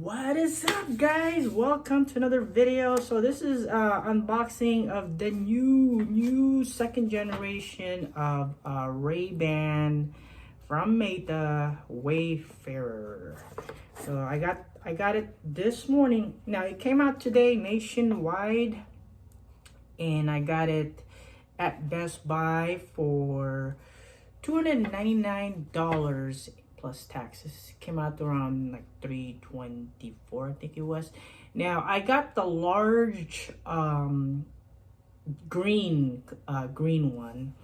What is up, guys? Welcome to another video. So this is unboxing of the new second generation of Ray-Ban from Meta Wayfarer. So I got it this morning. Now it came out today nationwide, and I got it at Best Buy for $299 plus taxes. Came out around like $324, I think it was. Now I got the large green one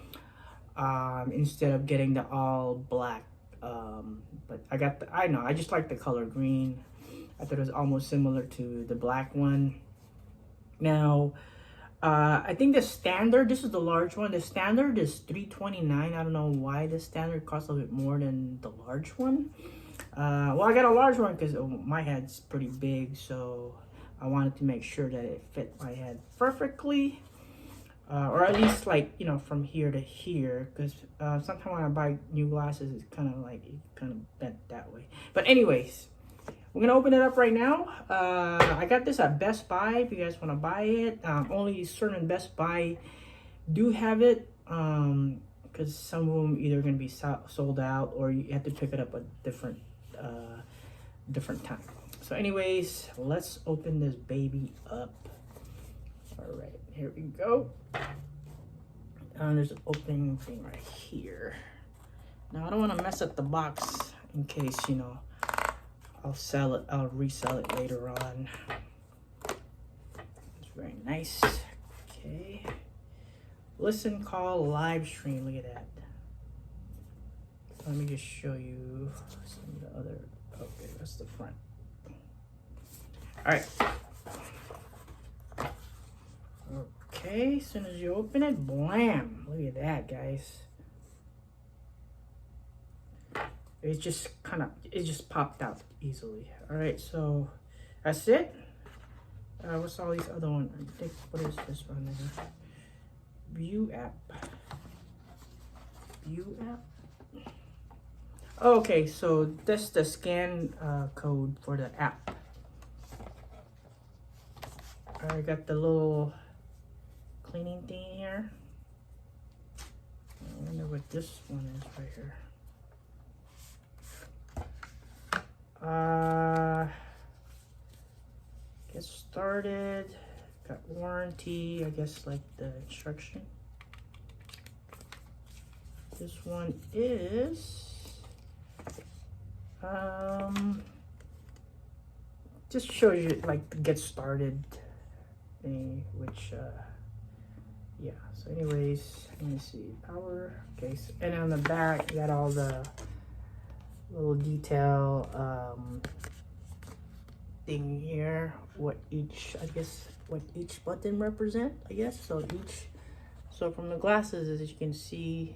instead of getting the all black. But I just like the color green. I thought it was almost similar to the black one. Now I think the standard, this is the large one, the standard is $329. I don't know why the standard costs a bit more than the large one. Well, I got a large one because my head's pretty big, so I wanted to make sure that it fit my head perfectly, or at least, like, you know, from here to here, because sometimes when I buy new glasses, it's kind of bent that way. But anyways, we're gonna open it up right now. I got this at Best Buy if you guys want to buy it. Only certain Best Buy do have it, because some of them either gonna be sold out, or you have to pick it up a different time. So anyways, let's open this baby up. All right, here we go. There's an opening thing right here. Now I don't want to mess up the box in case, you know, I'll resell it later on. It's very nice. Okay. Listen, call, live stream. Look at that. Let me just show you some of the other. Okay, that's the front. All right. Okay, as soon as you open it, blam. Look at that, guys. It just popped out easily. All right, so that's it. What's all these other ones? I think, what is this one? View app. Okay, so that's the scan code for the app. I got the little cleaning thing here. I wonder what this one is right here. Get started, got warranty, I guess, like the instruction. This one is just shows you like the get started thing, which yeah. So anyways, let me see, power. Okay, so, and on the back you got all the little detail thing here, what each button represent, I guess. So from the glasses, as you can see,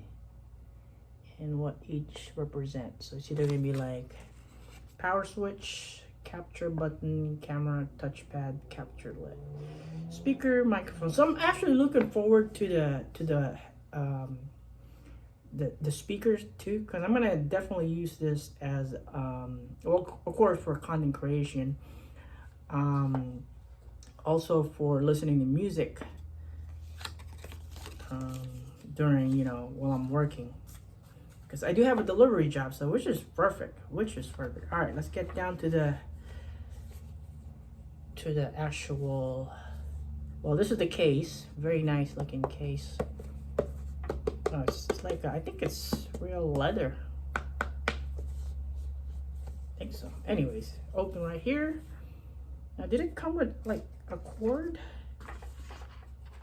and what each represents. So it's either gonna be like power switch, capture button, camera, touchpad, capture LED, speaker, microphone. So I'm actually looking forward to the speakers too, because I'm gonna definitely use this as well, of course, for content creation, also for listening to music during, you know, while I'm working, because I do have a delivery job, so which is perfect. All right, let's get down to the actual. Well, this is the case. Very nice looking case. Oh, it's like I think it's real leather. I think so. Anyways, open right here. Now, did it come with like a cord,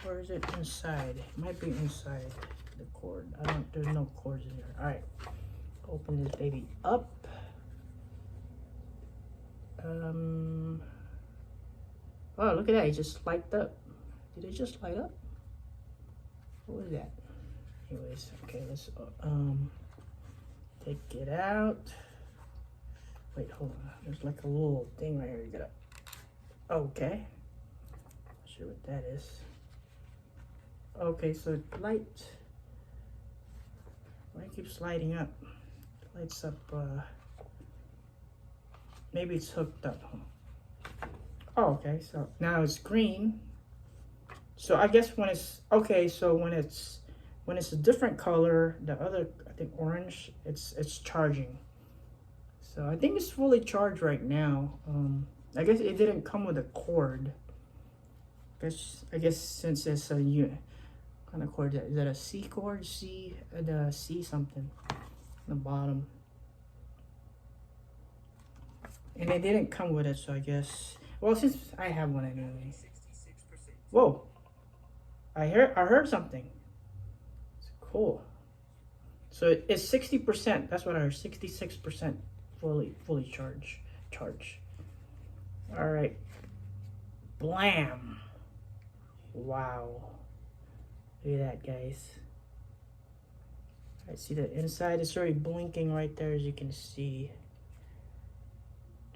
or is it inside? It might be inside the cord. There's no cords in here. All right, open this baby up. Oh, look at that! It just lighted up. Did it just light up? What was that? Anyways, okay, let's take it out. Wait, hold on. There's like a little thing right here. You gotta. Okay. Not sure what that is. Okay, so light keeps lighting up. Lights up. Maybe it's hooked up. Oh, okay, so now it's green. So I guess when it's okay, so when it's a different color, the other, I think orange, it's charging. So I think it's fully charged right now. I guess it didn't come with a cord. I guess since it's a unit kind of cord, is that a C cord? The C something on the bottom. And it didn't come with it, so I guess. Well, since I have one anyway. Whoa! I heard something. It's cool. So it's 60%. That's what I heard. 66% fully charge. All right. Blam. Wow. Look at that, guys. I see the inside. It's already blinking right there, as you can see.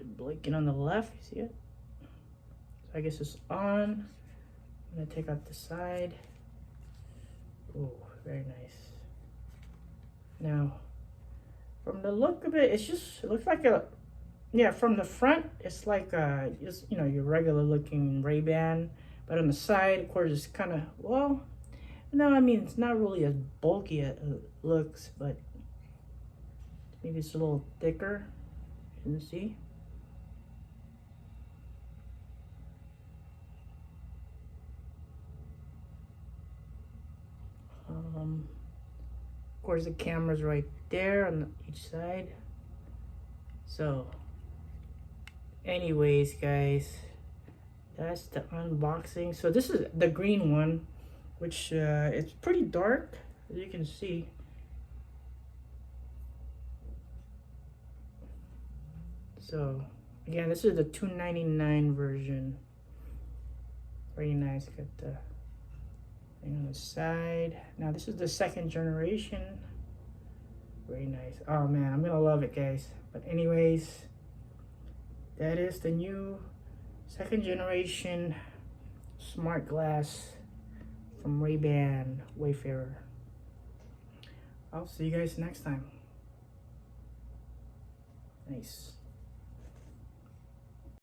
Blinking on the left. You see it? So I guess it's on. I'm gonna take out the side. Oh, very nice. Now, from the look of it, it looks like yeah, from the front, it's like just, your regular looking Ray-Ban, but on the side, of course, it's kind of, well, no, I mean, it's not really as bulky as it looks, but maybe it's a little thicker. You can see. Of course, the camera's right there on each side. So, anyways, guys, that's the unboxing. So this is the green one, which it's pretty dark, as you can see. So again, this is the $299 version. Very nice. Got the thing on the side. Now this is the second generation. Very nice. Oh man, I'm gonna love it, guys. But anyways, that is the new second generation smart glass from Ray-Ban Wayfarer. I'll see you guys next time. Nice.